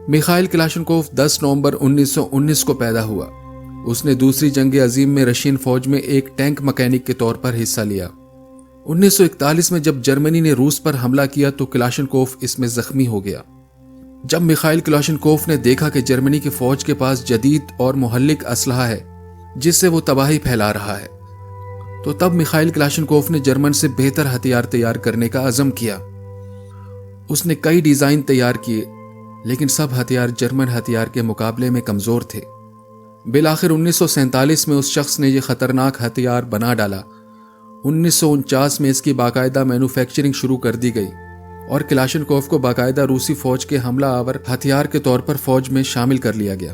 Mikhail Kalashnikov 10 नवंबर 1919 को पैदा हुआ। उसने दूसरी जंग अजीम में रशियन फौज में एक टैंक मैकेनिक के तौर पर हिस्सा लिया। 1941 में जब जर्मनी ने रूस पर हमला किया तो क्लाशनकोव इसमें जख्मी हो गया। जब मिखाइल क्लाशनकोव ने देखा कि जर्मनी की फौज के पास जदीद और मुहल्लिक असलहा है जिससे वो तबाही फैला रहा है, तो तब मिखाइल क्लाशनकोव ने जर्मन से बेहतर हथियार तैयार करने का अज़म किया। उसने कई डिज़ाइन तैयार किए, लेकिन सब हथियार जर्मन हथियार के मुकाबले में कमज़ोर थे। बिलाखिर 1947 में उस शख्स ने यह ख़तरनाक हथियार बना डाला। 1949 में इसकी बाकायदा मैन्युफैक्चरिंग शुरू कर दी गई और क्लाशनकोव को बाकायदा रूसी फौज के हमला आवर हथियार के तौर पर फौज में शामिल कर लिया गया।